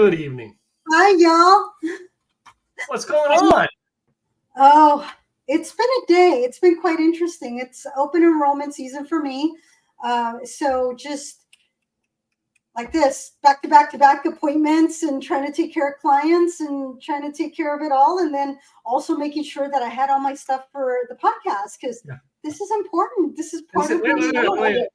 Good evening. Hi, y'all. What's going on? Oh, it's been a day. It's been quite interesting. It's open enrollment season for me. So just like this, back to back to back appointments and trying to take care of clients and trying to take care of it all. And then also making sure that I had all my stuff for the podcast because this is important. This is part of wait.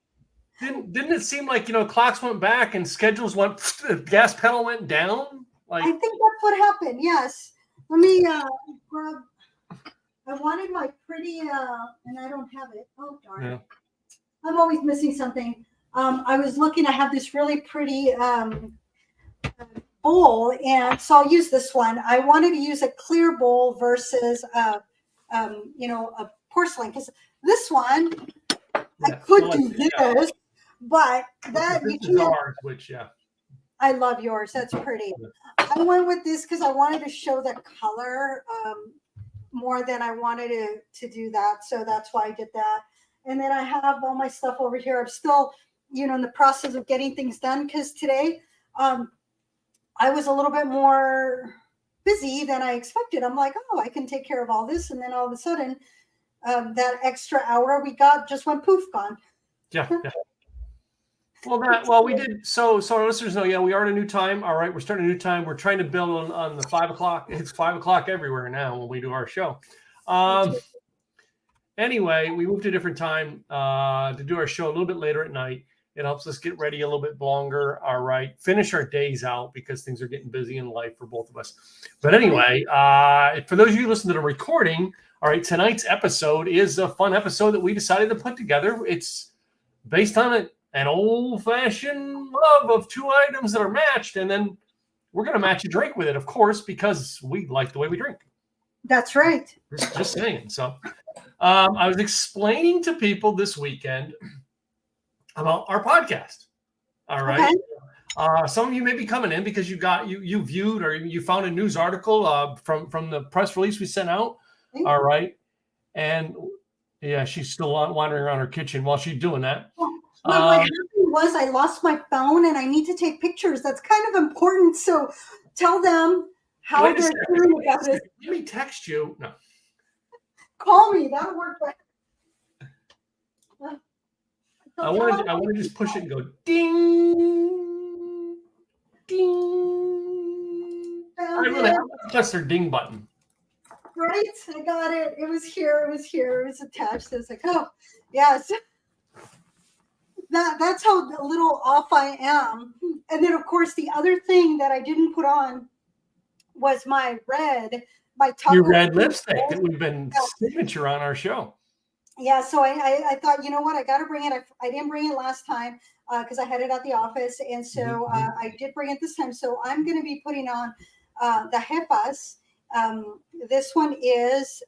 Didn't it seem like, clocks went back and schedules went, the gas pedal went down? I think that's what happened. Yes. Let me grab. I wanted my pretty, and I don't have it. Oh, darn. Yeah. I'm always missing something. I was looking, I have this really pretty bowl, and so I'll use this one. I wanted to use a clear bowl versus, a porcelain, because this one, I could do this, but that you can't. Ours, which, I love yours. That's pretty. I went with this because I wanted to show the color more than I wanted to do that. So that's why I did that. And then I have all my stuff over here. I'm still, in the process of getting things done because today I was a little bit more busy than I expected. I'm like, oh, I can take care of all this. And then all of a sudden, that extra hour we got just went poof, gone. Yeah. Well, we did. So our listeners know, we are at a new time. All right, we're starting a new time. We're trying to build on the 5 o'clock. It's 5 o'clock everywhere now when we do our show. Anyway, we moved to a different time to do our show a little bit later at night. It helps us get ready a little bit longer. All right, finish our days out because things are getting busy in life for both of us. But anyway, for those of you who listen to the recording, all right, tonight's episode is a fun episode that we decided to put together. It's based on an old-fashioned love of two items that are matched, and then we're going to match a drink with it, of course, because we like the way we drink. That's right. Just saying. So I was explaining to people this weekend about our podcast. All right. Okay. Some of you may be coming in because you viewed or you found a news article from the press release we sent out. All right. And she's still wandering around her kitchen while she's doing that. What happened was I lost my phone and I need to take pictures. That's kind of important. So tell them how they're doing about this. Let me text you. No. Call me. That'll work. I want to just push it and go ding, ding. I really have to press their ding button. Right? I got it. It was here. It was attached. I was like, oh, yes. That's how little off I am. And then, of course, the other thing that I didn't put on was my red lipstick that we've been signature on our show. Yeah, so I thought, you know what, I got to bring it. I didn't bring it last time because I had it at the office. And so I did bring it this time. So I'm going to be putting on the Jefas. This one is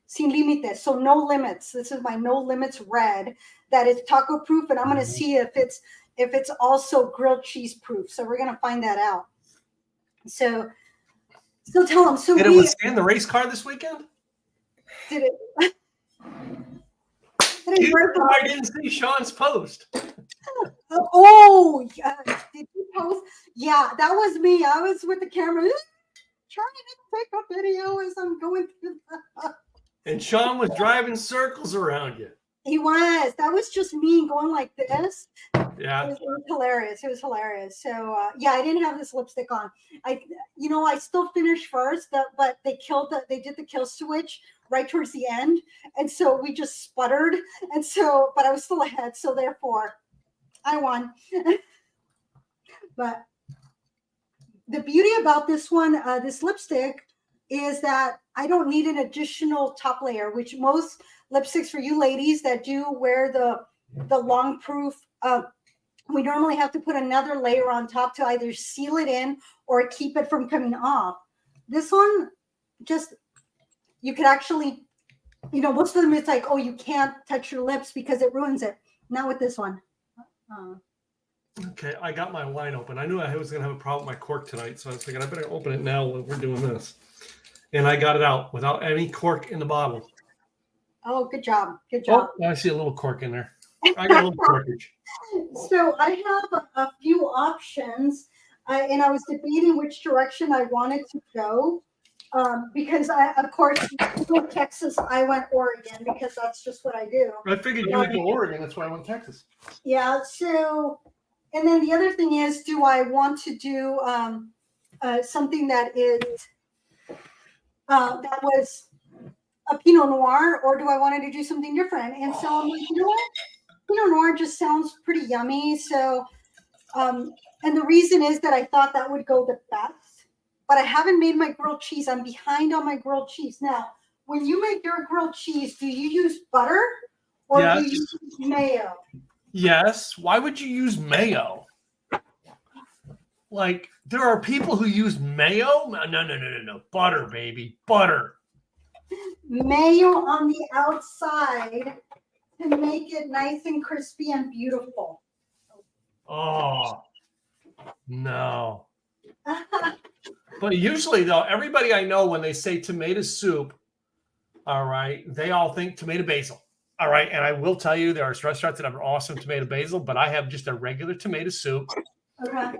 Sin Límites, so no limits. This is my no limits red that is taco proof, and I'm going to see if it's also grilled cheese proof. So we're going to find that out. So tell them. So did it withstand the race car this weekend? Did it? I didn't see Sean's post. Oh, yeah. Did you post? Yeah, that was me. I was with the camera trying to take a video as I'm going through that. And Sean was driving circles around you. He was. That was just me going like this. Yeah. It was hilarious. It was hilarious. So, I didn't have this lipstick on. I still finished first, but they did the kill switch right towards the end. And so we just sputtered. And so, but I was still ahead. So therefore, I won. But the beauty about this one, this lipstick, is that I don't need an additional top layer, which most lipsticks for you ladies that do wear the long proof, we normally have to put another layer on top to either seal it in or keep it from coming off. This one, you could actually, most of them it's like, oh, you can't touch your lips because it ruins it. Not with this one. Okay, I got my wine open. I knew I was going to have a problem with my cork tonight, so I was thinking I better open it now while we're doing this. And I got it out without any cork in the bottle. Oh, good job. Good job. Oh, I see a little cork in there. I got a little corkage. So I have a few options And I was debating which direction I wanted to go. Because of course, you went Texas, I went Oregon because that's just what I do. I figured you would go Oregon. That's why I went Texas. Yeah. So, and then the other thing is, do I want to do something that is that was a Pinot Noir, or do I want to do something different? And so I'm like, you know what? Pinot Noir just sounds pretty yummy. So, and the reason is that I thought that would go the best. But I haven't made my grilled cheese. I'm behind on my grilled cheese. Now, when you make your grilled cheese, do you use butter or do you use mayo? Yes. Why would you use mayo? Like, there are people who use mayo. No. Butter, baby. Butter. Mayo on the outside to make it nice and crispy and beautiful. Oh, no. But usually, though, everybody I know, when they say tomato soup, all right, they all think tomato basil. All right. And I will tell you, there are restaurants that have an awesome tomato basil, but I have just a regular tomato soup. Okay.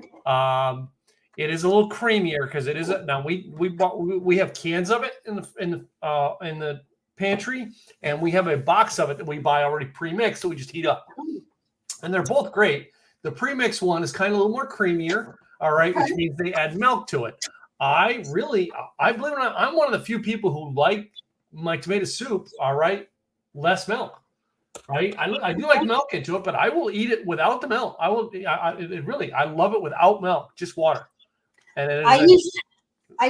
It is a little creamier because it is now we have cans of it in the pantry, and we have a box of it that we buy already pre-mixed that we just heat up. And they're both great. The pre-mixed one is kind of a little more creamier, all right, which means they add milk to it. I believe it or not, I'm one of the few people who like my tomato soup, all right, less milk. Right, I do like milk into it, but I will eat it without the milk. I love it without milk, just water. And I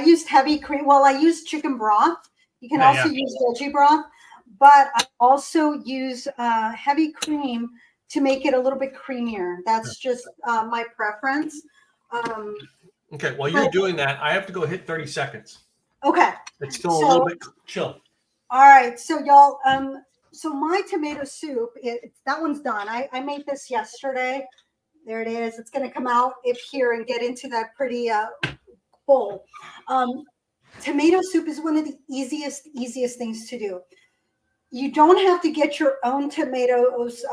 used heavy cream. Well, I use chicken broth. You can also use veggie broth, but I also use heavy cream to make it a little bit creamier. That's just my preference. Okay, while you're doing that, I have to go hit 30 seconds. Okay, it's still a little bit chill. All right, so y'all. So my tomato soup, that one's done. I made this yesterday. There it is. It's going to come out here and get into that pretty bowl. Tomato soup is one of the easiest things to do. You don't have to get your own tomatoes.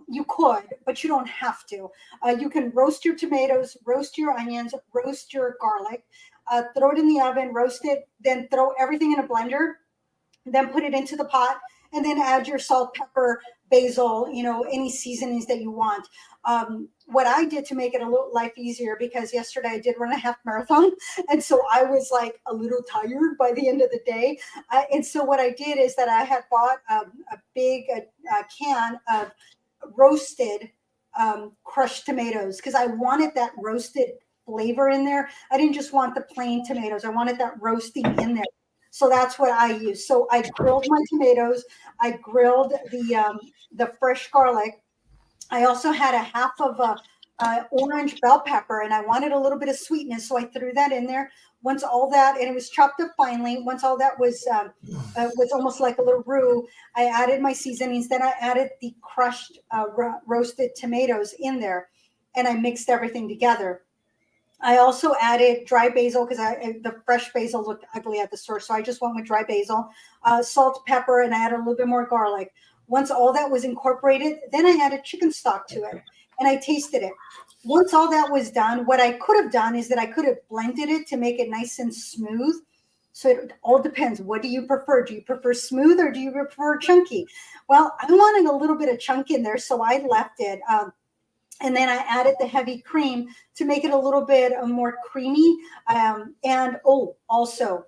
You could, but you don't have to. You can roast your tomatoes, roast your onions, roast your garlic, throw it in the oven, roast it, then throw everything in a blender, then put it into the pot. And then add your salt, pepper, basil, any seasonings that you want. What I did to make it a little life easier, because yesterday I did run a half marathon. And so I was like a little tired by the end of the day. And so what I did is that I had bought a big can of roasted crushed tomatoes, because I wanted that roasted flavor in there. I didn't just want the plain tomatoes. I wanted that roasting in there. So that's what I use. So I grilled my tomatoes. I grilled the fresh garlic. I also had a half of a orange bell pepper, and I wanted a little bit of sweetness, so I threw that in there. Once all that, and it was chopped up finely. Once all that was almost like a little roux, I added my seasonings. Then I added the crushed roasted tomatoes in there, and I mixed everything together. I also added dry basil because the fresh basil looked ugly at the store. So I just went with dry basil, salt, pepper, and I added a little bit more garlic. Once all that was incorporated, then I added chicken stock to it and I tasted it. Once all that was done, what I could have done is that I could have blended it to make it nice and smooth. So it all depends. What do you prefer? Do you prefer smooth or do you prefer chunky? Well, I wanted a little bit of chunk in there, so I left it. And then I added the heavy cream to make it a little bit more creamy. And also,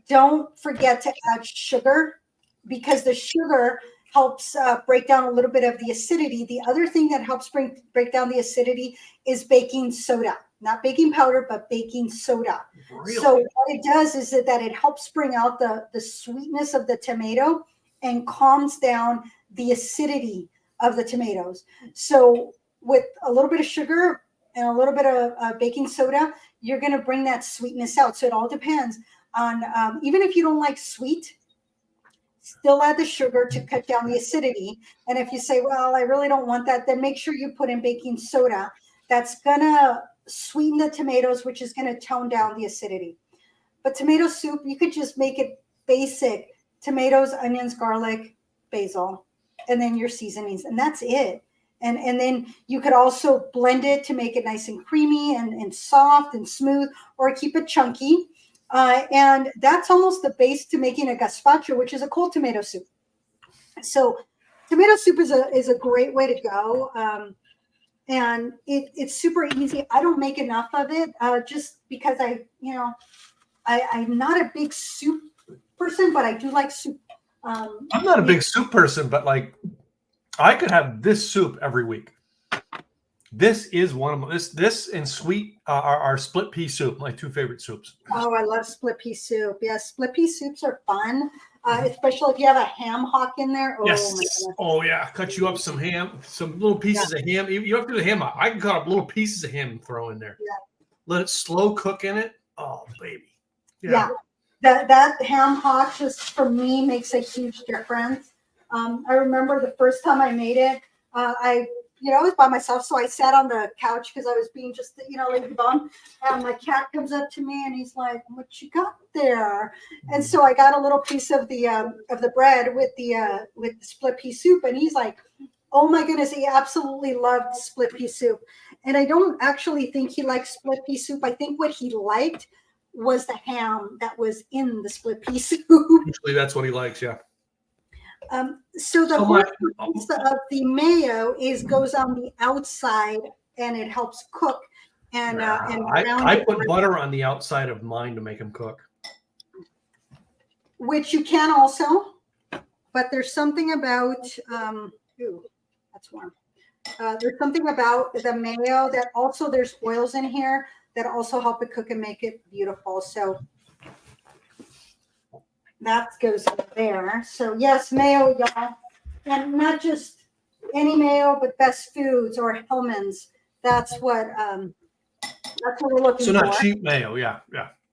don't forget to add sugar, because the sugar helps break down a little bit of the acidity. The other thing that helps break down the acidity is baking soda. Not baking powder, but baking soda. Really? So what it does is that it helps bring out the sweetness of the tomato and calms down the acidity of the tomatoes. So with a little bit of sugar and a little bit of baking soda, you're going to bring that sweetness out. So it all depends on, even if you don't like sweet, still add the sugar to cut down the acidity. And if you say, well, I really don't want that, then make sure you put in baking soda. That's going to sweeten the tomatoes, which is going to tone down the acidity. But tomato soup, you could just make it basic: tomatoes, onions, garlic, basil, and then your seasonings. And that's it. And then you could also blend it to make it nice and creamy and soft and smooth, or keep it chunky. And that's almost the base to making a gazpacho, which is a cold tomato soup. So tomato soup is a great way to go. And it's super easy. I don't make enough of it just because I'm not a big soup person, but I do like soup. I'm not a big soup person, but like I could have this soup every week. This is one of my, this and sweet our split pea soup, my two favorite soups. Oh, I love split pea soup. Yes, split pea soups are fun, especially if you have a ham hock in there. Oh, yes. my goodness. Oh yeah. Cut you up some ham, some little pieces of ham. You have to do the ham hock. I can cut up little pieces of ham and throw in there. Yeah. Let it slow cook in it. Oh baby. Yeah. That ham hock just for me makes a huge difference. I remember the first time I made it, I was by myself, so I sat on the couch because I was being just lazy bum. And my cat comes up to me and he's like, "What you got there?" And so I got a little piece of the bread with the split pea soup, and he's like, "Oh my goodness, he absolutely loved split pea soup." And I don't actually think he liked split pea soup. I think what he liked was the ham that was in the split pea soup. Usually that's what he likes, yeah. So the whole piece of the mayo goes on the outside, and it helps cook. And I put butter on the outside of mine to make them cook. Which you can also, but there's something about ooh, that's warm. There's something about the mayo that also there's oils in here that also help it cook and make it beautiful. So that goes there. So yes, mayo, y'all, and not just any mayo, but Best Foods or Hellman's. That's what we're looking for. So not cheap mayo, yeah.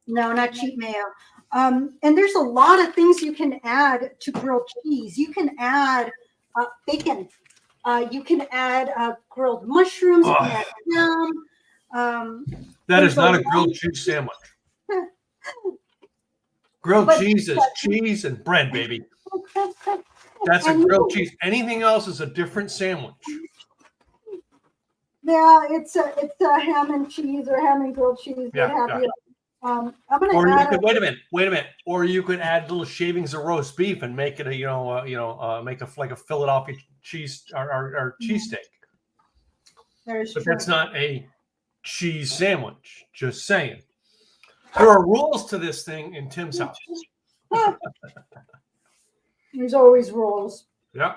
No, not cheap mayo. And there's a lot of things you can add to grilled cheese. You can add bacon. You can add grilled mushrooms. You can add ham. That is not a grilled cheese sandwich. Grilled cheese is cheese and bread, baby. That's a grilled cheese. Anything else is a different sandwich. Yeah, it's a ham and cheese or ham and grilled cheese. Yeah. I'm gonna or add you could, wait a minute. Or you could add little shavings of roast beef and make it make a Philadelphia cheese or cheesesteak. But that's not a cheese sandwich. Just saying. There are rules to this thing in Tim's house. There's always rules. Yeah.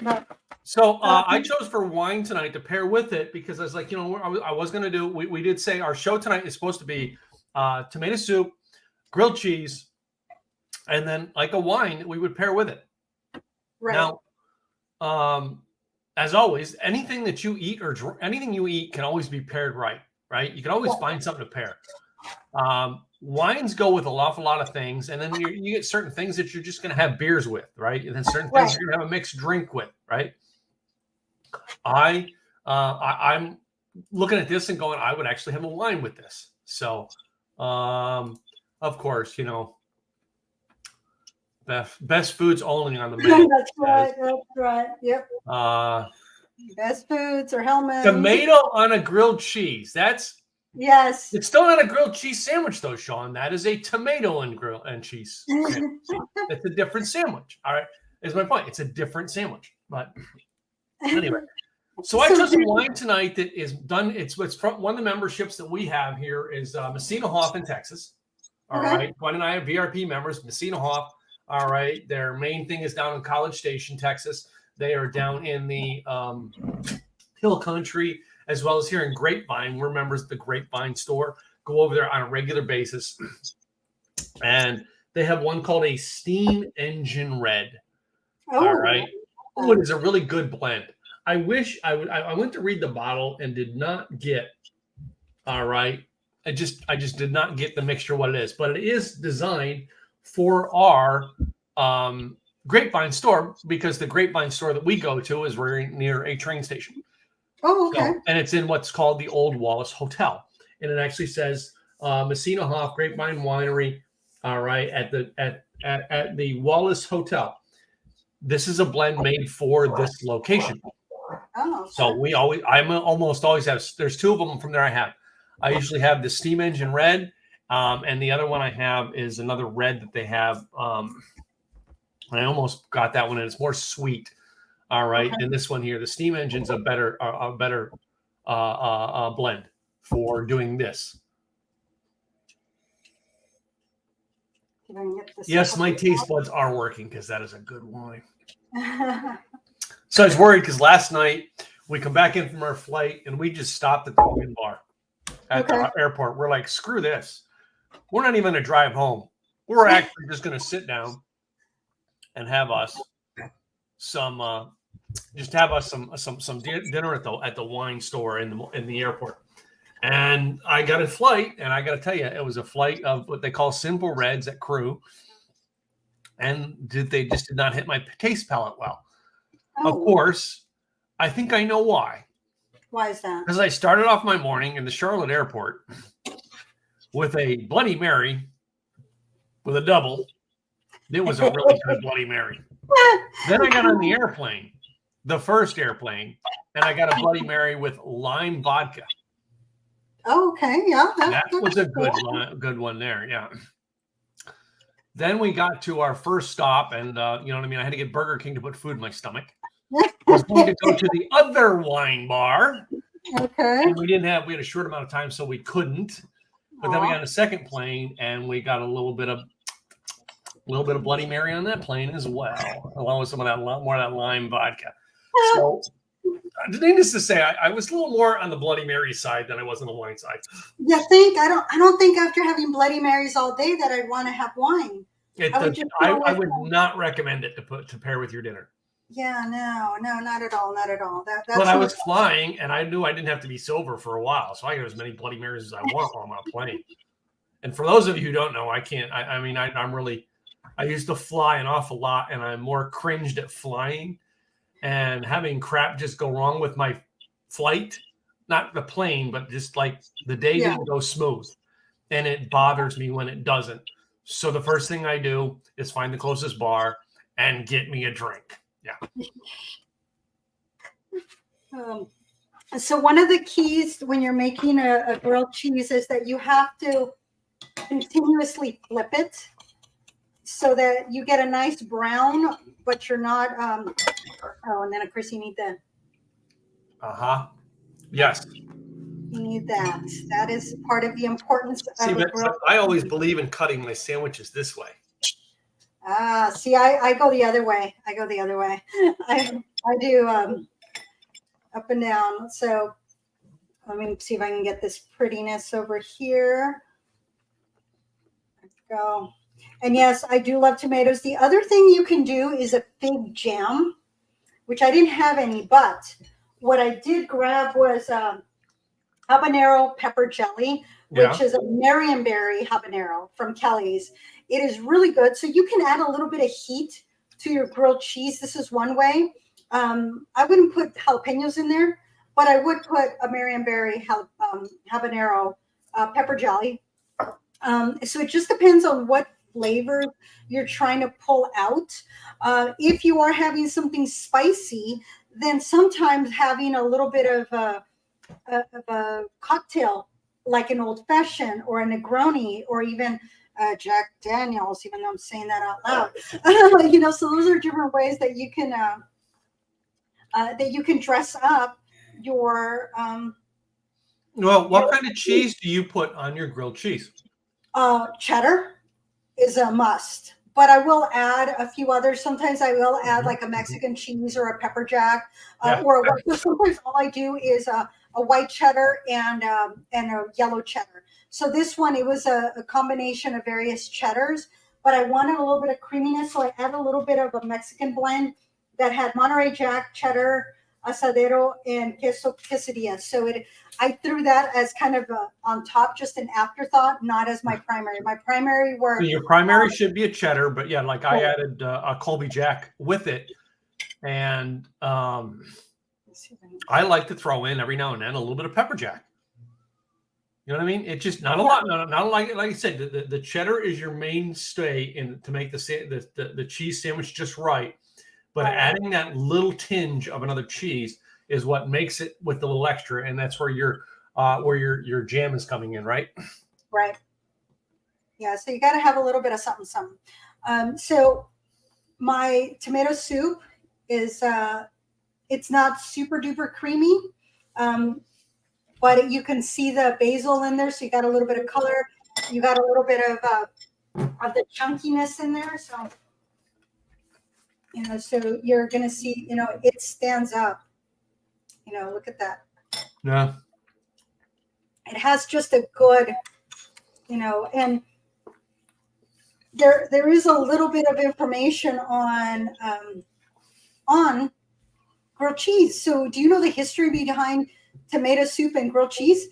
But, so I chose for wine tonight to pair with it because I was like, I was going to do, we did say our show tonight is supposed to be tomato soup, grilled cheese, and then like a wine that we would pair with it. right. Now, as always, anything that you eat or anything you eat can always be paired right? You can always find something to pair. Wines go with an awful lot of things, and then you get certain things that you're just going to have beers with, right? And then certain things you're going to have a mixed drink with, right? I'm looking at this and going, I would actually have a wine with this. So, of course, Best Foods only on the menu. That's right. Yep. Best Foods or Hellman's. Tomato on a grilled cheese. Yes. It's still not a grilled cheese sandwich, though, Sean. That is a tomato and cheese sandwich. It's a different sandwich. All right. Is my point. It's a different sandwich. But anyway. So I chose a wine tonight that is done. It's from one of the memberships that we have here is Messina Hoff in Texas. All right. Gwen and I are VRP members. Messina Hoff. All right. Their main thing is down in College Station, Texas. They are down in the Hill Country, as well as here in Grapevine. We're members of the Grapevine store. Go over there on a regular basis. And they have one called a Steam Engine Red. Oh. All right. Oh, it is a really good blend. I wish I went to read the bottle and did not get, all right. I just did not get the mixture, what it is. But it is designed for our Grapevine store because the Grapevine store that we go to is right near a train station. Oh, okay. So, and it's in what's called the Old Wallace Hotel. And it actually says Messina Hoff Grapevine Winery, all right, at the Wallace Hotel. This is a blend made for this location. Oh, So I'm almost always have, there's two of them from there I usually have the steam engine red, and the other one I have is another red that they have. And I almost got that one, and it's more sweet. All right. Okay. And this one here, the steam engine's a better blend for doing this. Yes, my taste buds are working because that is a good wine. So I was worried because last night we come back in from our flight and we just stopped at the wine bar at the airport. We're like, screw this. We're not even going to drive home. We're actually just going to sit down and have us some dinner at the wine store in the airport. And I got a flight, and I got to tell you, it was a flight of what they call simple reds at Crew, and they just did not hit my taste palate well. Oh. Of course, I think I know why. Why is that? Because I started off my morning in the Charlotte airport with a Bloody Mary with a double. It was a really good Bloody Mary. Then I got on the airplane, the first airplane, and I got a Bloody Mary with lime vodka. Oh, okay. Yeah. That was a good one there. Yeah. Then we got to our first stop, and you know what I mean? I had to get Burger King to put food in my stomach. I was going to go to the other wine bar. Okay. And we had a short amount of time, so we couldn't. But then we got on a second plane, and we got a little bit of Bloody Mary on that plane as well, along with some of that more of that lime vodka. So, needless to say, I was a little more on the Bloody Mary side than I was on the wine side. Yeah, I don't think after having Bloody Marys all day that I'd want to have wine. I would not recommend it to pair with your dinner. Yeah, no, not at all, not at all. But I was flying, and I knew I didn't have to be sober for a while, so I got as many Bloody Marys as I want while I'm on a plane. And for those of you who don't know, I can't. I used to fly an awful lot, and I'm more cringed at flying and having crap just go wrong with my flight, not the plane, but just like the day didn't go smooth, and it bothers me when it doesn't. So the first thing I do is find the closest bar and get me a drink. Yeah. So one of the keys when you're making a grilled cheese is that you have to continuously flip it so that you get a nice brown, but you're not. And then of course you need the. Yes. You need that. That is part of the importance of a grilled. I always believe in cutting my sandwiches this way. See, I go the other way. I do up and down. So let me see if I can get this prettiness over here. Let's go. And yes, I do love tomatoes. The other thing you can do is a fig jam, which I didn't have any, but what I did grab was habanero pepper jelly, which is a Marionberry habanero from Kelly's. It is really good. So you can add a little bit of heat to your grilled cheese. This is one way. I wouldn't put jalapenos in there, but I would put a Marionberry habanero pepper jelly. So it just depends on what flavor you're trying to pull out. If you are having something spicy, then sometimes having a little bit of a cocktail like an old fashioned or a Negroni or even Jack Daniels, even though I'm saying that out loud, so those are different ways that you can dress up your. Well, what kind of cheese do you put on your grilled cheese? Cheddar is a must, but I will add a few others. Sometimes I will add like a Mexican cheese or a pepper jack, or sometimes all I do is a white cheddar and a yellow cheddar. So this one, it was a combination of various cheddars, but I wanted a little bit of creaminess, so I added a little bit of a Mexican blend that had Monterey Jack, cheddar, asadero, and quesadilla. So I threw that as kind of on top, just an afterthought, not as my primary. My primary were. So your primary should be a cheddar, but yeah, like I added a Colby Jack with it, and I like to throw in every now and then a little bit of pepper jack. You know what I mean? It's just not a lot. Not like I said, the cheddar is your mainstay to make the cheese sandwich just right. But adding that little tinge of another cheese is what makes it with the little extra, and that's where your jam is coming in, right? Right. Yeah. So you got to have a little bit of something, something. So my tomato soup is it's not super duper creamy, but you can see the basil in there, so you got a little bit of color. You got a little bit of the chunkiness in there, so so you're gonna see, it stands up. Look at that. Yeah. It has just a good, and there is a little bit of information on grilled cheese. So do you know the history behind tomato soup and grilled cheese?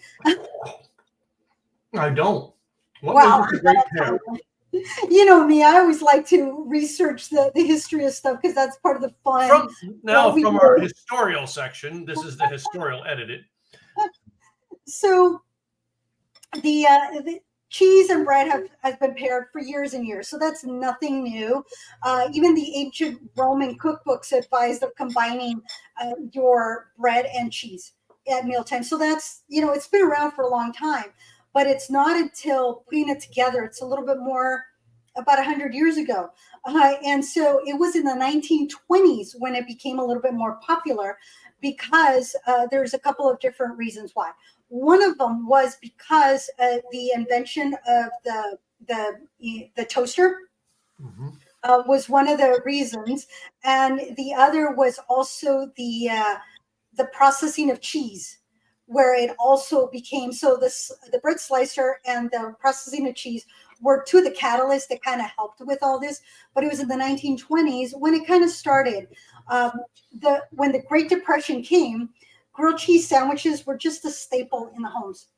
I don't. What Wow. makes it a great pair? You know me, I always like to research the history of stuff because that's part of the fun. From our historical section, this is the historical edited. So the cheese and bread has been paired for years and years, so that's nothing new. Even the ancient Roman cookbooks advised of combining your bread and cheese at mealtime. So that's, it's been around for a long time, but it's not until putting it together, it's a little bit more, about 100 years ago. And so it was in the 1920s when it became a little bit more popular, because there's a couple of different reasons why. One of them was because the invention of the toaster was one of the reasons, and the other was also the processing of cheese, where it also became the bread slicer and the processing of cheese were two of the catalysts that kind of helped with all this. But it was in the 1920s when it kind of started. When the Great Depression came, grilled cheese sandwiches were just a staple in the homes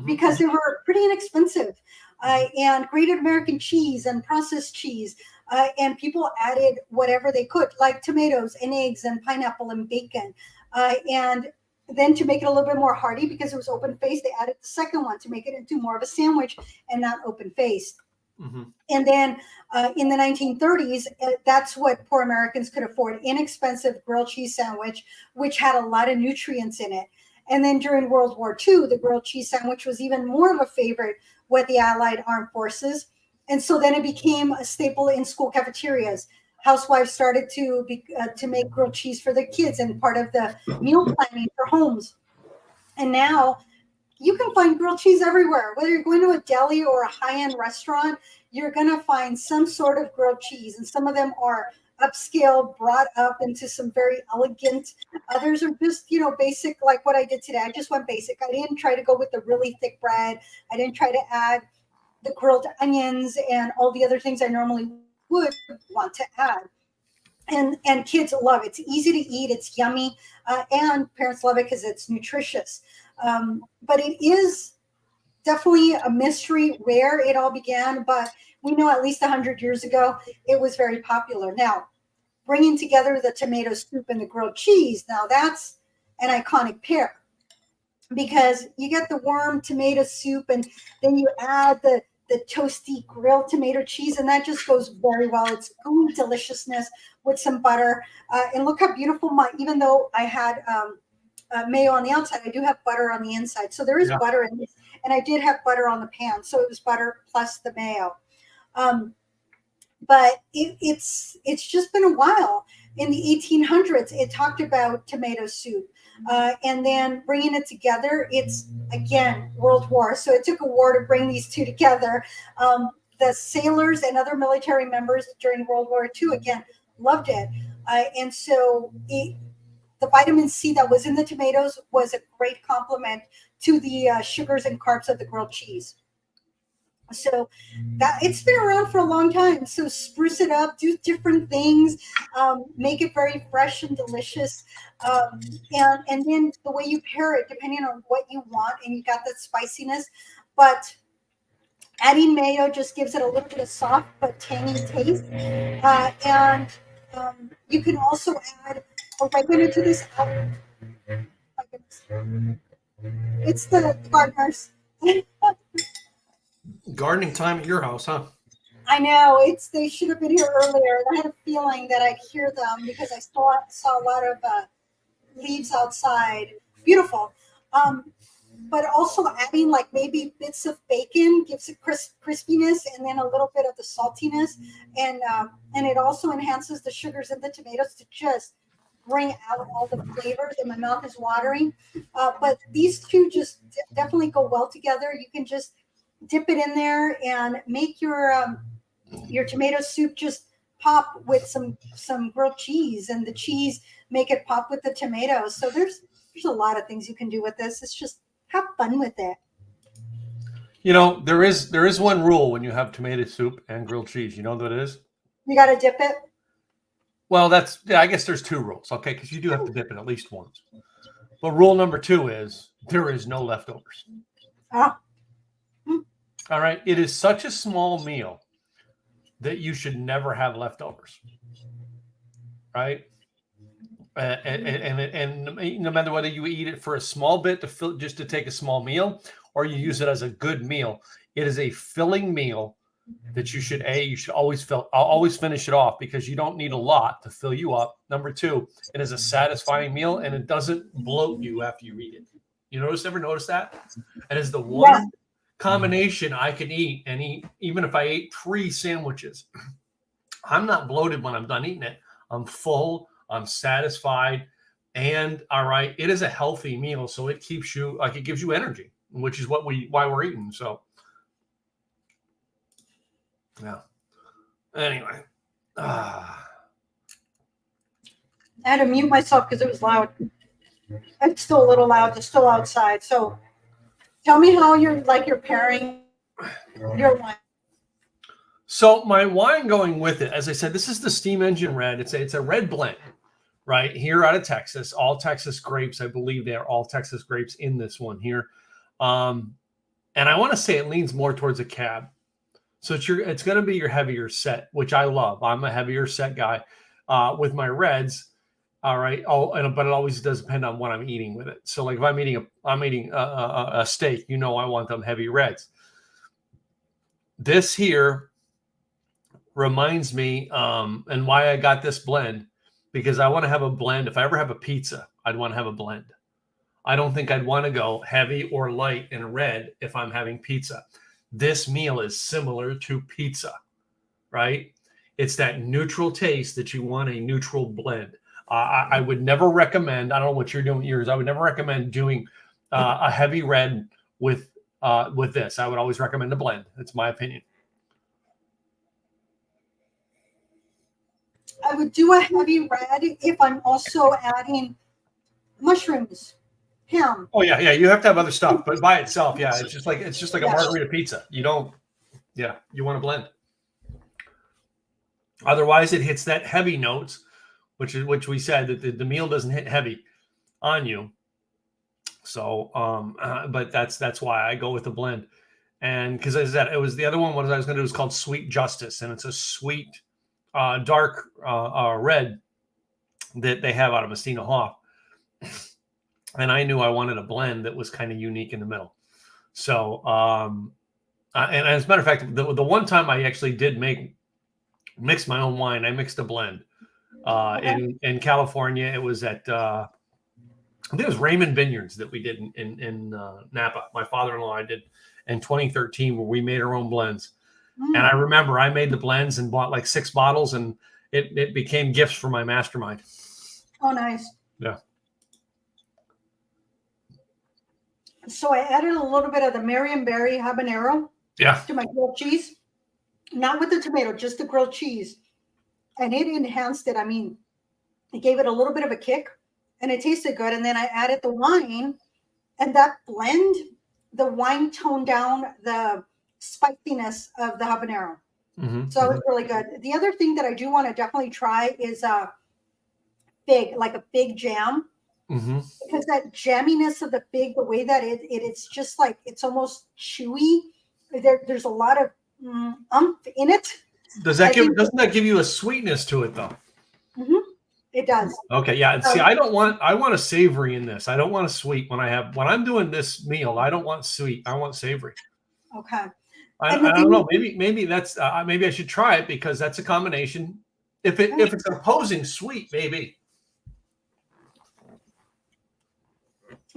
because they were pretty inexpensive, and grated American cheese and processed cheese, and people added whatever they could, like tomatoes and eggs and pineapple and bacon, and then to make it a little bit more hearty, because it was open-faced, they added the second one to make it into more of a sandwich and not open-faced. And then in the 1930s, that's what poor Americans could afford: inexpensive grilled cheese sandwich, which had a lot of nutrients in it. And then during World War II, the grilled cheese sandwich was even more of a favorite with the Allied armed forces. And so then it became a staple in school cafeterias. Housewives started to make grilled cheese for their kids and part of the meal planning for homes. And now you can find grilled cheese everywhere. Whether you're going to a deli or a high-end restaurant, you're going to find some sort of grilled cheese. And some of them are upscale, brought up into some very elegant. Others are just, basic, like what I did today. I just went basic. I didn't try to go with the really thick bread. I didn't try to add the grilled onions and all the other things I normally would want to add. And kids love it. It's easy to eat. It's yummy. And parents love it because it's nutritious. But it is definitely a mystery where it all began. But we know at least 100 years ago, it was very popular. Now, bringing together the tomato soup and the grilled cheese, now that's an iconic pair, because you get the warm tomato soup and then you add the toasty grilled tomato cheese, and that just goes very well. It's gooey deliciousness with some butter. And look how beautiful even though I had mayo on the outside, I do have butter on the inside. So there is butter in this, and I did have butter on the pan. So it was butter plus the mayo. But it's just been a while. In the 1800s, it talked about tomato soup. And then bringing it together, it's, again, World War. So it took a war to bring these two together. The sailors and other military members during World War II, again, loved it. And so the vitamin C that was in the tomatoes was a great complement to the sugars and carbs of the grilled cheese. So that it's been around for a long time. So spruce it up, do different things, make it very fresh and delicious. And then the way you pair it, depending on what you want, and you got that spiciness, but adding mayo just gives it a little bit of soft but tangy taste. And you can also add oregano to this. It's the gardeners. Gardening time at your house, huh? I know, they should have been here earlier. I had a feeling that I'd hear them because I saw a lot of leaves outside. Beautiful. But also adding like maybe bits of bacon gives it crispiness, and then a little bit of the saltiness, and it also enhances the sugars in the tomatoes to just bring out all the flavors. And my mouth is watering. But these two just definitely go well together. You can just dip it in there and make your tomato soup just pop with some grilled cheese, and the cheese make it pop with the tomatoes. So there's a lot of things you can do with this. It's just have fun with it. You know, there is one rule when you have tomato soup and grilled cheese. You know what it is? You got to dip it. Well, I guess there's two rules, okay? Because you do have to dip it at least once. But rule number 2 is there is no leftovers. Ah. All right. It is such a small meal that you should never have leftovers. Right? And no matter whether you eat it for a small bit to fill, just to take a small meal, or you use it as a good meal, it is a filling meal that you should always fill. I'll always finish it off because you don't need a lot to fill you up. Number 2, it is a satisfying meal and it doesn't bloat you after you eat it. You ever notice that? It is the one combination I can eat and eat, even if I ate 3 sandwiches. I'm not bloated when I'm done eating it. I'm full. I'm satisfied, and all right, it is a healthy meal, so it keeps you it gives you energy, which is why we're eating. So, yeah. Anyway, I had to mute myself because it was loud. It's still a little loud. It's still outside. So, tell me how you're pairing your wine. So my wine going with it, as I said, this is the Steam Engine Red. It's a red blend, right here out of Texas. All Texas grapes, I believe they are all Texas grapes in this one here. And I want to say it leans more towards a cab. So it's going to be your heavier set, which I love. I'm a heavier set guy with my reds. All right. But it always does depend on what I'm eating with it. So like if I'm eating a steak, I want them heavy reds. This here reminds me, and why I got this blend, because I want to have a blend. If I ever have a pizza, I'd want to have a blend. I don't think I'd want to go heavy or light in a red if I'm having pizza. This meal is similar to pizza, right? It's that neutral taste that you want, a neutral blend. I would never recommend, I don't know what you're doing with yours, I would never recommend doing a heavy red with this. I would always recommend a blend. It's my opinion. I would do a heavy red if I'm also adding mushrooms, ham. Oh yeah. You have to have other stuff, but by itself, yeah, it's just like a margarita pizza. You want to blend. Otherwise, it hits that heavy notes, which we said that the meal doesn't hit heavy on you. So, but that's why I go with the blend, and because as I said, it was the other one. What I was going to do was called Sweet Justice, and it's a sweet. Dark red that they have out of Messina Hoff. And I knew I wanted a blend that was kind of unique in the middle. So, and as a matter of fact, the one time I actually did mix my own wine, I mixed a blend in California. It was at, I think it was Raymond Vineyards that we did in Napa. My father-in-law, I did in 2013, where we made our own blends. And I remember I made the blends and bought like 6 bottles, and it became gifts for my mastermind. Oh, nice. Yeah. So I added a little bit of the Marionberry habanero to my grilled cheese. Not with the tomato, just the grilled cheese. And it enhanced it. I mean, it gave it a little bit of a kick, and it tasted good. And then I added the wine, and that blend, the wine toned down the spiciness of the habanero. So it was really good. The other thing that I do want to definitely try is a fig jam, because that jamminess of the fig, the way that it's just like, it's almost chewy. There's a lot of in it. Doesn't that give you a sweetness to it though? It does. Okay, yeah. See, I want a savory in this. I don't want a sweet when I'm doing this meal. I don't want sweet. I want savory. Okay. I don't know. Maybe that's maybe I should try it, because that's a combination. If it's an opposing sweet, maybe.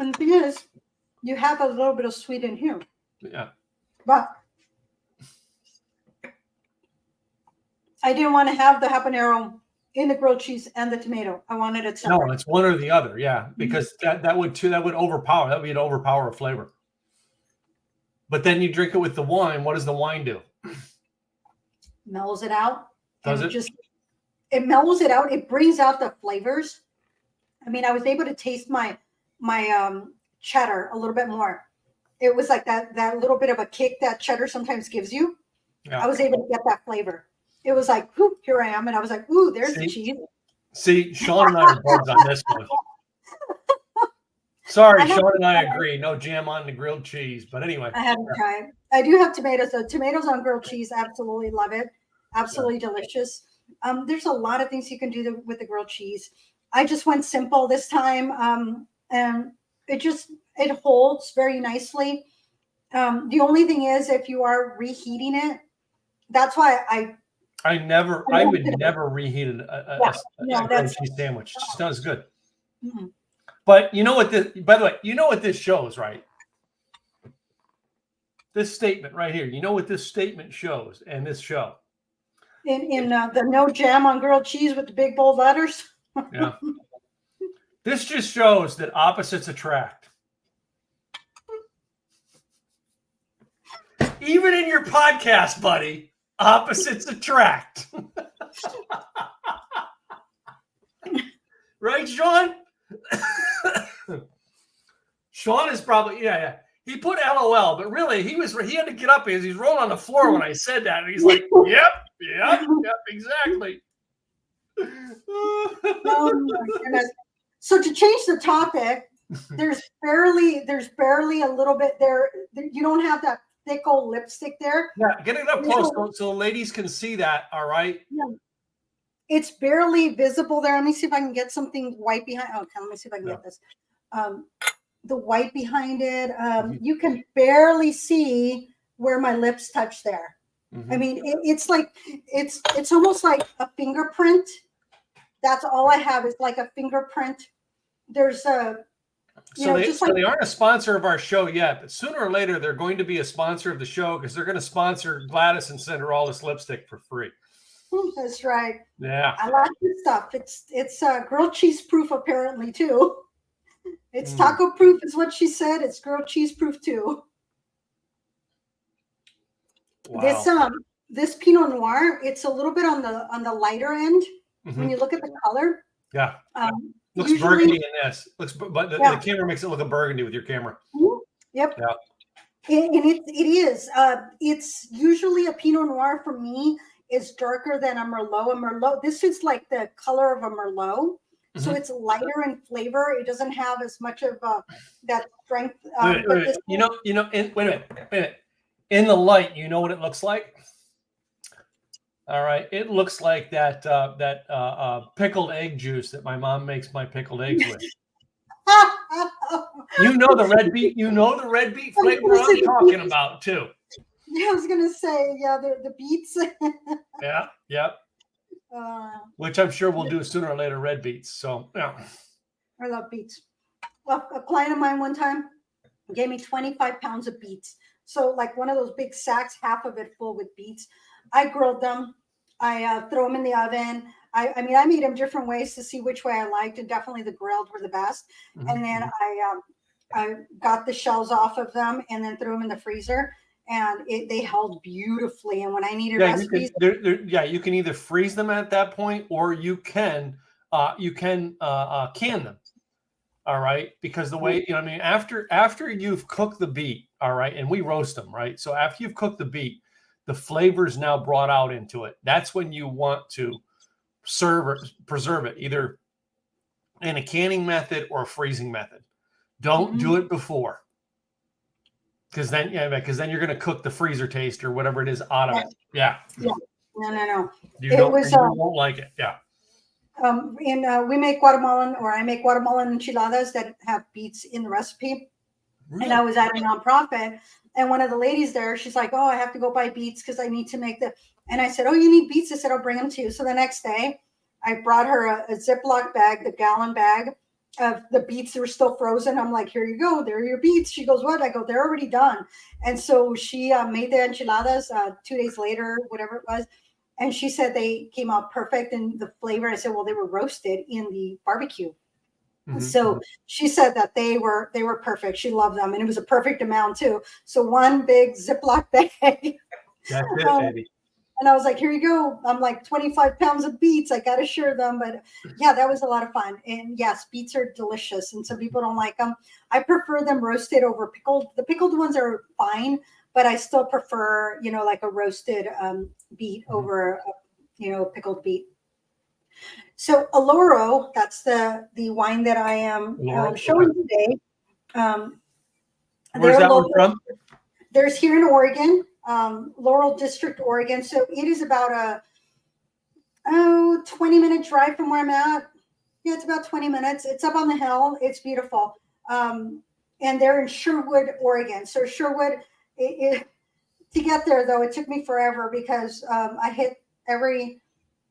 And the thing is, you have a little bit of sweet in here. Yeah. But I didn't want to have the habanero in the grilled cheese and the tomato. I wanted it separate. No, it's one or the other. Yeah, because that would overpower. That would be an overpower of flavor. But then you drink it with the wine. What does the wine do? Mellows it out. Does it? It mellows it out. It brings out the flavors. I mean, I was able to taste my cheddar a little bit more. It was like that little bit of a kick that cheddar sometimes gives you. Yeah. I was able to get that flavor. It was like, whoop, here I am. And I was like, ooh, there's the cheese. See, Sean and I are buds on this one. Sorry, Sean and I agree. No jam on the grilled cheese. But anyway. I haven't tried. I do have tomatoes. So tomatoes on grilled cheese, absolutely love it. Absolutely delicious. There's a lot of things you can do with the grilled cheese. I just went simple this time. And it holds very nicely. The only thing is, if you are reheating it, that's why I would never reheat a grilled cheese sandwich. It's just not as good. Mm-hmm. But you know what by the way, you know what this shows, right? This statement right here. You know what this statement shows and this show? In the no jam on grilled cheese with the big bold letters. Yeah. This just shows that opposites attract. Even in your podcast, buddy, opposites attract. Right, Sean? Sean is probably, yeah. He put LOL, but really he had to get up because he's rolling on the floor when I said that. And he's like, yep, exactly. Oh my goodness. So to change the topic, there's barely a little bit there. You don't have that thick old lipstick there. Yeah, get it up close so the ladies can see that. All right. Yeah. It's barely visible there. Let me see if I can get something white behind. Okay, let me see if I can get this. The white behind it. You can barely see where my lips touch there. Mm-hmm. I mean, it's like it's almost like a fingerprint. That's all I have is like a fingerprint. There's a so they aren't a sponsor of our show yet, but sooner or later they're going to be a sponsor of the show because they're going to sponsor Gladys and send her all this lipstick for free. That's right. Yeah, I like this stuff. It's grilled cheese proof apparently too. It's taco proof is what she said. It's grilled cheese proof too. Wow. This Pinot Noir, it's a little bit on the lighter end when you look at the color. Yeah. Looks burgundy in this. But the camera makes it look a burgundy with your camera. Yep. Yeah. And it is. It's usually a Pinot Noir for me is darker than a Merlot. A Merlot. This is like the color of a Merlot. So it's lighter in flavor. It doesn't have as much of that strength. Wait a minute. In the light, you know what it looks like? All right. It looks like that pickled egg juice that my mom makes my pickled eggs with. You know the red beet. You know the red beet flavor I'm talking about too. Yeah, I was gonna say, the beets. Yeah. Which I'm sure we'll do sooner or later. Red beets. So yeah. I love beets. Well, a client of mine one time gave me 25 pounds of beets. So like one of those big sacks, half of it full with beets. I grilled them. I throw them in the oven. I made them different ways to see which way I liked, and definitely the grilled were the best. Mm-hmm. And then I got the shells off of them and then threw them in the freezer, and they held beautifully. And when I needed recipes, you can either freeze them at that point, or you can can them. All right, because the way after you've cooked the beet, all right, and we roast them, right. So after you've cooked the beet, the flavor's now brought out into it. That's when you want to serve or preserve it, either in a canning method or a freezing method. Don't do it before, because then you're going to cook the freezer taste or whatever it is out of it. Yeah. No. You won't like it. Yeah. We make Guatemalan, or I make Guatemalan enchiladas that have beets in the recipe. Really? And I was at a nonprofit, and one of the ladies there, she's like, "Oh, I have to go buy beets because I need to make the." And I said, "Oh, you need beets?" I said, "I'll bring them to you." So the next day, I brought her a Ziploc bag, the gallon bag, the beets that were still frozen. I'm like, here you go. There are your beets. She goes, what? I go, they're already done. And so she made the enchiladas 2 days later, whatever it was. And she said they came out perfect in the flavor. I said, well, they were roasted in the barbecue. So she said that they were perfect. She loved them, and it was a perfect amount too. So one big Ziploc bag. That's it, baby. And I was like, here you go. I'm like 25 pounds of beets. I got to share them. But yeah, that was a lot of fun. And yes, beets are delicious. And some people don't like them. I prefer them roasted over pickled. The pickled ones are fine, but I still prefer, like a roasted beet over, pickled beet. So Aloro, that's the wine that I am showing today. Where's that one from? There's here in Oregon. Laurel District, Oregon. So it is about a 20-minute drive from where I'm at. Yeah, it's about 20 minutes. It's up on the hill. It's beautiful. And they're in Sherwood, Oregon. So Sherwood, to get there though, it took me forever because I hit every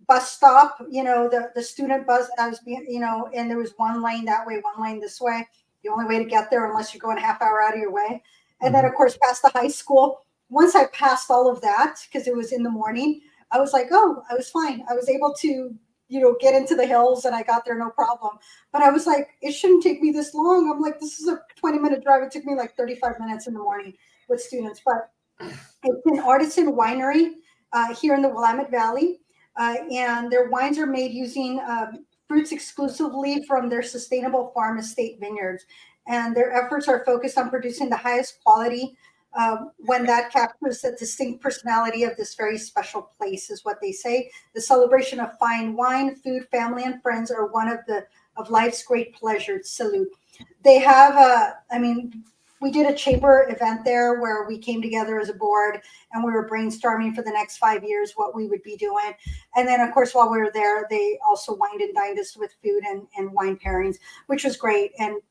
bus stop, the student bus, and there was one lane that way, one lane this way. The only way to get there, unless you're going a half hour out of your way. And then of course, past the high school. Once I passed all of that, because it was in the morning, I was like, oh, I was fine. I was able to, get into the hills and I got there no problem. But I was like, it shouldn't take me this long. I'm like, this is a 20-minute drive. It took me like 35 minutes in the morning with students. But it's an artisan winery here in the Willamette Valley. And their wines are made using fruits exclusively from their sustainable farm estate vineyards. And their efforts are focused on producing the highest quality when that captures the distinct personality of this very special place, is what they say. The celebration of fine wine, food, family, and friends are one of life's great pleasures. Salute. They have we did a chamber event there where we came together as a board and we were brainstorming for the next 5 years what we would be doing. And then, of course, while we were there, they also wined and dined us with food and wine pairings, which was great. And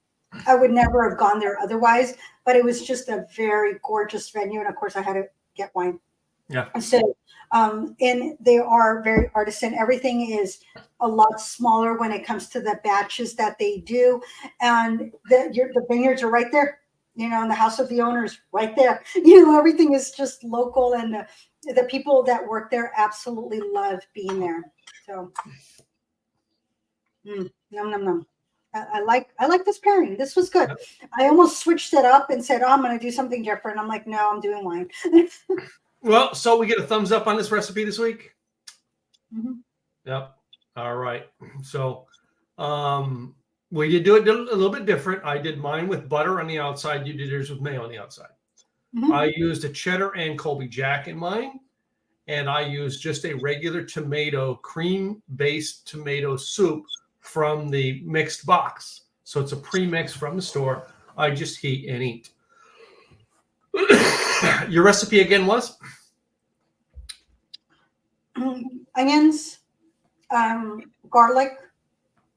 I would never have gone there otherwise, but it was just a very gorgeous venue. And of course, I had to get wine. Yeah. So, and they are very artisan. Everything is a lot smaller when it comes to the batches that they do. And the vineyards are right there. And the house of the owner is right there. Everything is just local, and the people that work there absolutely love being there. So, num num num. I like this pairing. This was good. I almost switched it up and said, "Oh, I'm going to do something different." I'm like, "No, I'm doing wine." Well, so we get a thumbs up on this recipe this week. Mm-hmm. Yep. All right. So, we did do it a little bit different. I did mine with butter on the outside. You did yours with mayo on the outside. Mm-hmm. I used a cheddar and Colby Jack in mine. And I used just a regular tomato, cream-based tomato soup from the mixed box. So it's a pre-mix from the store. I just heat and eat. Your recipe again was? Onions, garlic.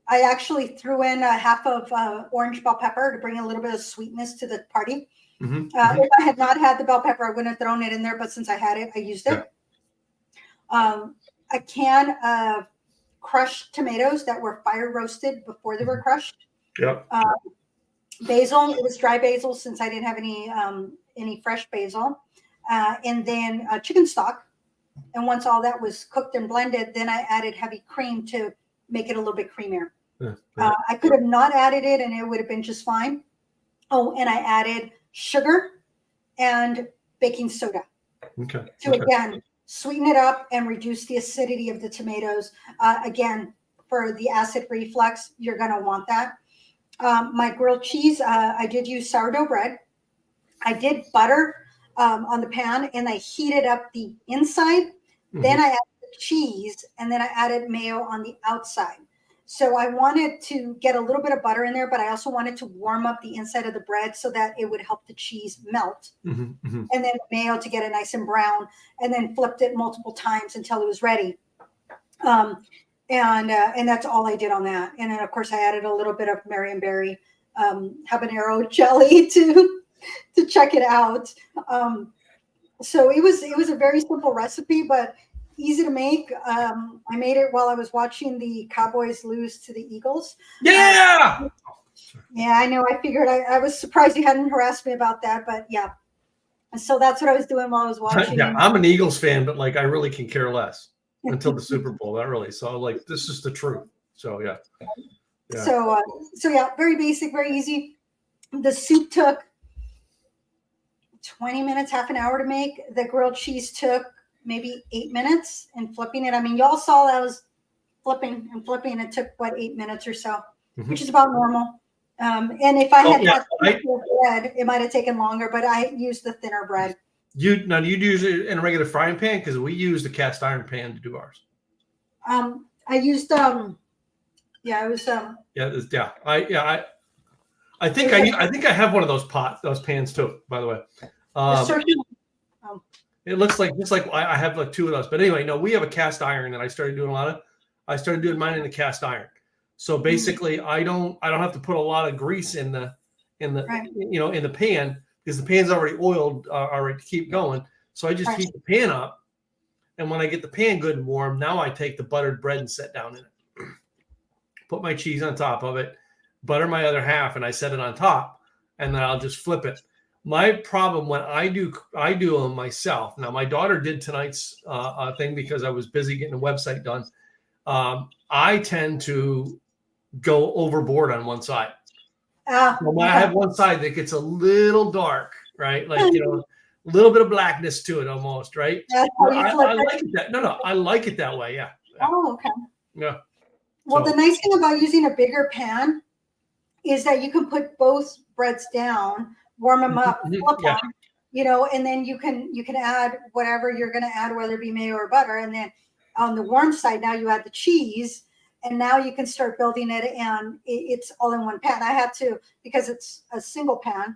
I actually threw in a half of orange bell pepper to bring a little bit of sweetness to the party. Mm-hmm. If I had not had the bell pepper, I wouldn't have thrown it in there. But since I had it, I used it. Yeah. A can of crushed tomatoes that were fire roasted before they were crushed. Yep. Basil. It was dry basil since I didn't have any fresh basil. And then chicken stock. And once all that was cooked and blended, then I added heavy cream to make it a little bit creamier. Yeah. I could have not added it and it would have been just fine. Oh, and I added sugar and baking soda. Okay. Again, sweeten it up and reduce the acidity of the tomatoes. Again, for the acid reflux, you're going to want that. My grilled cheese, I did use sourdough bread. I did butter on the pan and I heated up the inside. Mm-hmm. Then I added the cheese and then I added mayo on the outside. So I wanted to get a little bit of butter in there, but I also wanted to warm up the inside of the bread so that it would help the cheese melt. Mm-hmm, mm-hmm. And then mayo to get it nice and brown, and then flipped it multiple times until it was ready. And that's all I did on that. And then of course I added a little bit of Marionberry habanero jelly to check it out. So it was a very simple recipe, but easy to make. I made it while I was watching the Cowboys lose to the Eagles. Yeah. Yeah, I know. I figured I was surprised you hadn't harassed me about that, but yeah. So that's what I was doing while I was watching. Yeah, I'm an Eagles fan, but like I really can care less until the Super Bowl. Not really. So like this is the truth. So yeah. So yeah, very basic, very easy. The soup took 20 minutes, half an hour to make. The grilled cheese took maybe 8 minutes, and flipping it. I mean, y'all saw that I was flipping and flipping. It took 8 minutes or so, which is about normal. And if I had had bread, it might have taken longer, but I used the thinner bread. Do you use it in a regular frying pan? Because we use the cast iron pan to do ours. I used I think I have one of those pans too, by the way. It looks like just like I have like 2 of those. But anyway, no, we have a cast iron that I started doing mine in the cast iron. So basically I don't have to put a lot of grease in the in the pan, because the pan's already oiled already to keep going. So I just heat the pan up, and when I get the pan good and warm, now I take the buttered bread and set down in it. Put my cheese on top of it, butter my other half, and I set it on top, and then I'll just flip it. My problem when I do them myself. Now my daughter did tonight's thing because I was busy getting a website done. I tend to go overboard on one side. I have one side that gets a little dark, right? Like, a little bit of blackness to it almost, right? I like it that. No, I like it that way. Yeah. Oh, okay. Yeah. Well, the nice thing about using a bigger pan is that you can put both breads down, warm them up, flip them, and then you can add whatever you're going to add, whether it be mayo or butter. And then on the warm side, now you add the cheese, and now you can start building it, and it's all in one pan. I had to, because it's a single pan.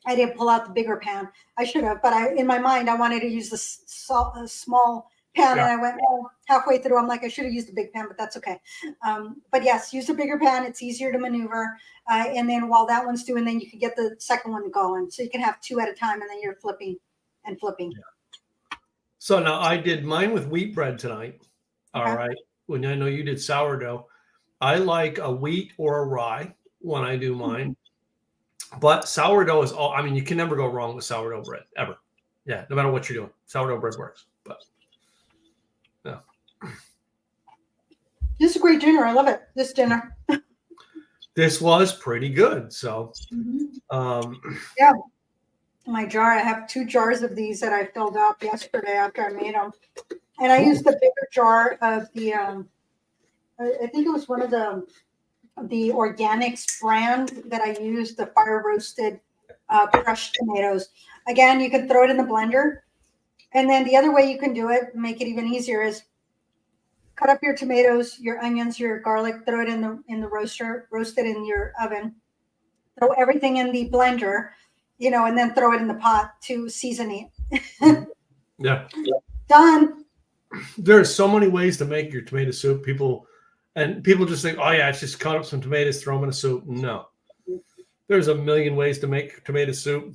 I didn't pull out the bigger pan. I should have, but in my mind, I wanted to use the small pan, and I went halfway through. I'm like, I should have used the big pan, but that's okay. But yes, use a bigger pan. It's easier to maneuver. And then while that one's doing, then you can get the second one going. So you can have 2 at a time, and then you're flipping and flipping. Yeah. So now I did mine with wheat bread tonight. Okay. All right. When I know you did sourdough, I like a wheat or a rye when I do mine. But sourdough is all. I mean, you can never go wrong with sourdough bread ever. Yeah, no matter what you're doing, sourdough bread works. But yeah, this is a great dinner. I love it. This dinner. This was pretty good. So, yeah. My jar. I have 2 jars of these that I filled up yesterday after I made them. And I used the bigger jar of the, I think it was one of the organics brand that I used, the fire roasted crushed tomatoes. Again, you can throw it in the blender. And then the other way you can do it, make it even easier, is cut up your tomatoes, your onions, your garlic, throw it in the roaster, roast it in your oven, throw everything in the blender, and then throw it in the pot to season it. Yeah. Done. There are so many ways to make your tomato soup. People just think, oh yeah, it's just cut up some tomatoes, throw them in a soup. No, there's a million ways to make tomato soup,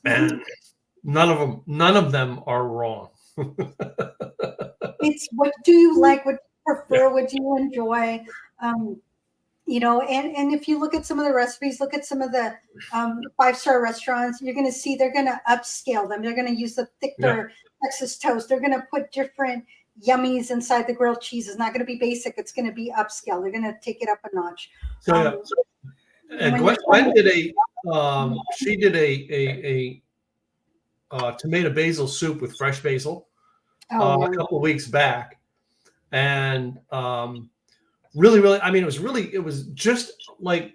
and none of them are wrong. It's what do you like? What do you prefer? What do you enjoy? And if you look at some of the recipes, look at some of the 5-star restaurants, you're going to see they're going to upscale them. They're going to use the thicker Texas toast. They're going to put different yummies inside the grilled cheese. It's not going to be basic. It's going to be upscale. They're going to take it up a notch. So, and Gwen did a tomato basil soup with fresh basil a couple of weeks back, and really, I mean, it was just like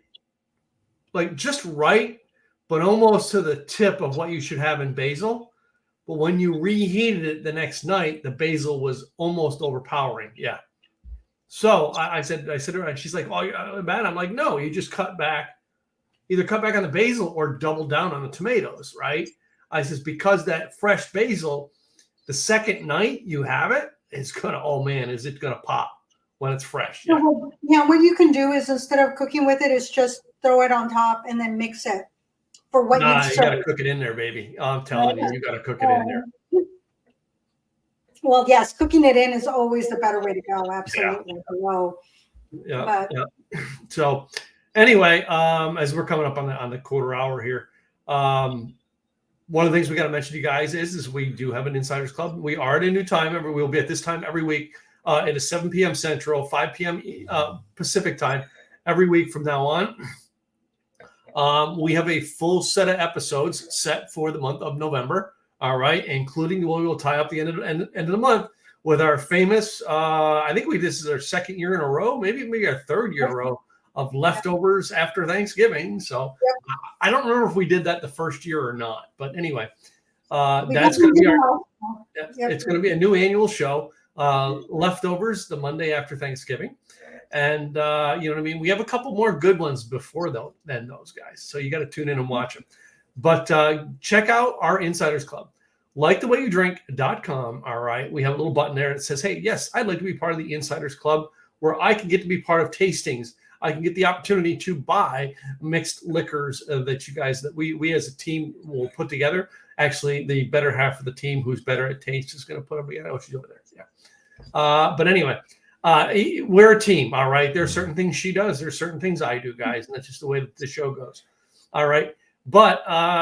just right, but almost to the tip of what you should have in basil. But when you reheated it the next night, the basil was almost overpowering. Yeah. So I said to her, and she's like, "Oh, bad." I'm like, "No, you just either cut back on the basil or double down on the tomatoes, right?" I says, because that fresh basil, the second night you have it, it's is it gonna pop when it's fresh? Yeah. What you can do is, instead of cooking with it, is just throw it on top and then mix it for what you gotta cook it in there, baby. I'm telling you, you gotta cook it in there. Well, yes, cooking it in is always the better way to go. Absolutely. Hello. Yeah. But Yeah. So anyway, as we're coming up on the quarter hour here, one of the things we got to mention to you guys is we do have an Insiders Club. We are at a new time. We'll be at this time every week. It is 7 p.m. Central, 5 p.m. Pacific time every week from now on. We have a full set of episodes set for the month of November. All right, including what we will tie up the end of the month with our famous. I think this is our second year in a row, maybe our third year in a row of leftovers after Thanksgiving. So I don't remember if we did that the first year or not, but anyway, that's going to be it's going to be a new annual show. Leftovers the Monday after Thanksgiving. And you know what I mean? We have a couple more good ones before than those guys. So you got to tune in and watch them. But check out our Insiders Club. LikeTheWayYouDrink.com. All right. We have a little button there that says, hey, yes, I'd like to be part of the Insiders Club, where I can get to be part of tastings. I can get the opportunity to buy mixed liquors that we as a team will put together. Actually, the better half of the team who's better at taste is going to put them together. Oh, she's over there. Yeah. But anyway, we're a team. All right. There are certain things she does. There's certain things I do, guys. And that's just the way that the show goes. All right. But,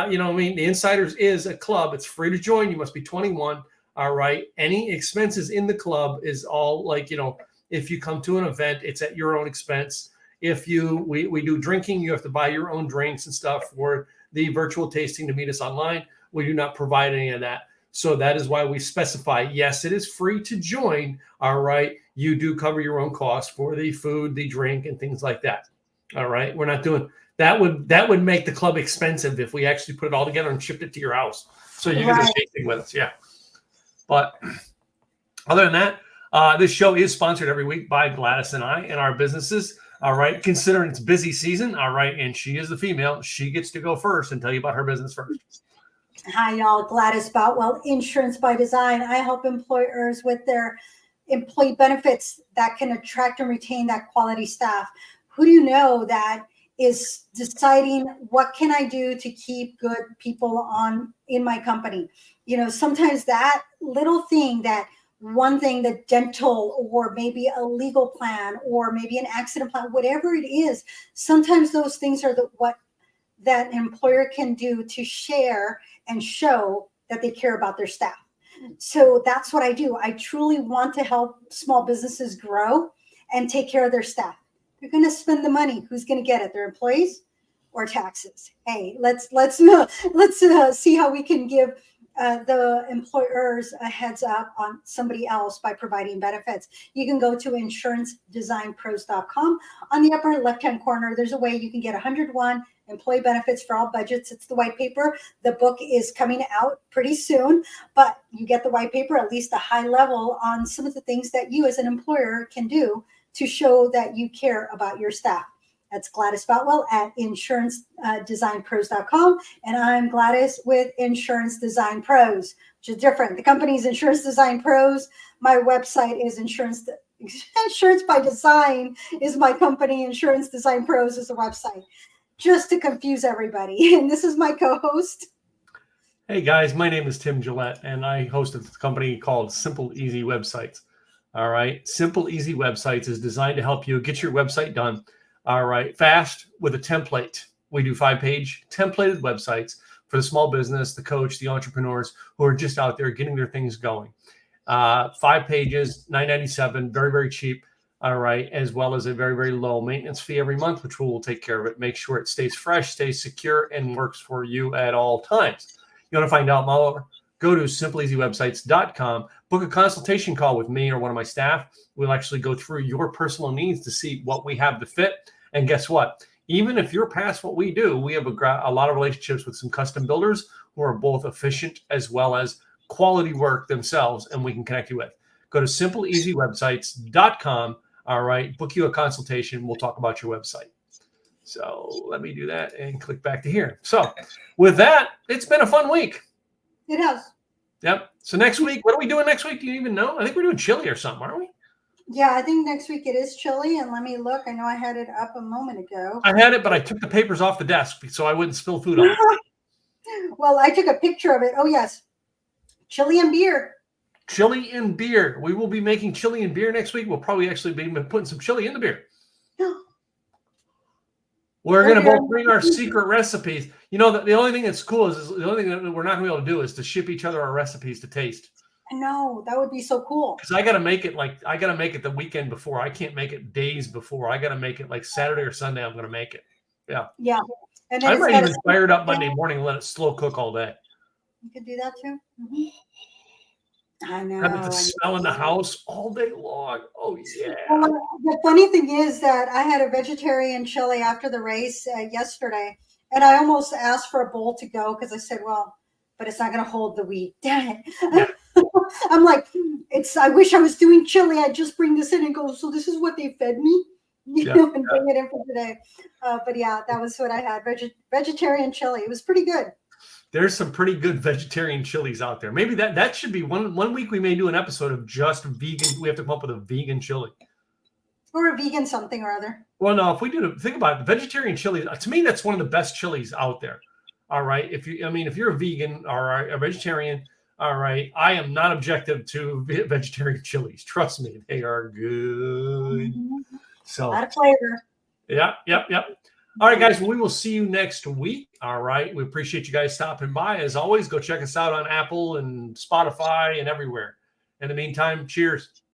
you know, I mean, the Insiders is a club. It's free to join. You must be 21. All right. Any expenses in the club is all like, you know, if you come to an event, it's at your own expense. If we do drinking, you have to buy your own drinks and stuff for the virtual tasting to meet us online. We do not provide any of that. So that is why we specify, yes, it is free to join. All right. You do cover your own costs for the food, the drink, and things like that. All right. We're not doing that would make the club expensive if we actually put it all together and shipped it to your house. So you can do tasting with us. Yeah. But other than that, this show is sponsored every week by Gladys and I and our businesses. All right. Considering it's busy season. All right. And she is the female. She gets to go first and tell you about her business first. Hi, y'all. Gladys Boutwell, Insurance by Design. I help employers with their employee benefits that can attract and retain that quality staff. Who do you know that is deciding what can I do to keep good people in my company? You know, sometimes that little thing, that one thing, the dental or maybe a legal plan or maybe an accident plan, whatever it is, sometimes those things are what that employer can do to share and show that they care about their staff. So that's what I do. I truly want to help small businesses grow and take care of their staff. They're going to spend the money. Who's going to get it? Their employees or taxes? Hey, let's see how we can give the employers a heads up on somebody else by providing benefits. You can go to insurancedesignpros.com. On the upper left-hand corner, there's a way you can get 101 employee benefits for all budgets. It's the white paper. The book is coming out pretty soon, but you get the white paper, at least a high level on some of the things that you as an employer can do to show that you care about your staff. That's Gladys Boutwell at insurancedesignpros.com. And I'm Gladys with Insurance Design Pros, which is different. The company's Insurance Design Pros. My website is Insurance by Design is my company. Insurance Design Pros is the website. Just to confuse everybody. And this is my co-host. Hey guys, my name is Tim Gillette, and I host a company called Simple Easy Websites. All right. Simple Easy Websites is designed to help you get your website done. All right. Fast with a template. We do 5-page templated websites for the small business, the coach, the entrepreneurs who are just out there getting their things going. 5 pages, $9.97, very, very cheap. All right. As well as a very, very low maintenance fee every month, which will take care of it. Make sure it stays fresh, stays secure, and works for you at all times. You want to find out more? Go to simpleeasywebsites.com, book a consultation call with me or one of my staff. We'll actually go through your personal needs to see what we have to fit. And guess what? Even if you're past what we do, we have a lot of relationships with some custom builders who are both efficient as well as quality work themselves, and we can connect you with. Go to simpleeasywebsites.com. All right, book you a consultation. We'll talk about your website. So let me do that and click back to here. So with that, it's been a fun week. It has. Yep. So next week, what are we doing next week? Do you even know? I think we're doing chili or something, aren't we? Yeah, I think next week it is chili. And let me look. I know I had it up a moment ago. I had it, but I took the papers off the desk so I wouldn't spill food on it. Well, I took a picture of it. Oh, yes. Chili and beer. chili and beer. We will be making chili and beer next week. We'll probably actually be putting some chili in the beer. We're going to both bring our secret recipes. You know, the only thing that's cool is the only thing that we're not going to be able to do is to ship each other our recipes to taste. I know, that would be so cool. Because I got to make it the weekend before. I can't make it days before. I got to make it like Saturday or Sunday. I'm going to make it. Yeah. Yeah. And then I might even fire it up Monday morning and let it slow cook all day. You could do that too. Mm-hmm. I know. Have it to smell in the house all day long. Oh, yeah. Well, the funny thing is that I had a vegetarian chili after the race yesterday, and I almost asked for a bowl to go because I said, well, but it's not going to hold the wheat. Damn it. Yeah. I'm like, I wish I was doing chili. I'd just bring this in and go, so this is what they fed me? And bring it in for today. But yeah, that was what I had. Vegetarian chili. It was pretty good. There's some pretty good vegetarian chilies out there. Maybe that should be one week. We may do an episode of just vegan. We have to come up with a vegan chili or a vegan something or other. Well, no, if we do think about it, vegetarian chilies, to me, that's one of the best chilies out there. All right. If you're a vegan or a vegetarian, all right, I am not objective to vegetarian chilies. Trust me, they are good. Mm-hmm. So, a lot of flavor. Yep. All right, guys, we will see you next week. All right. We appreciate you guys stopping by. As always, go check us out on Apple and Spotify and everywhere. In the meantime, cheers.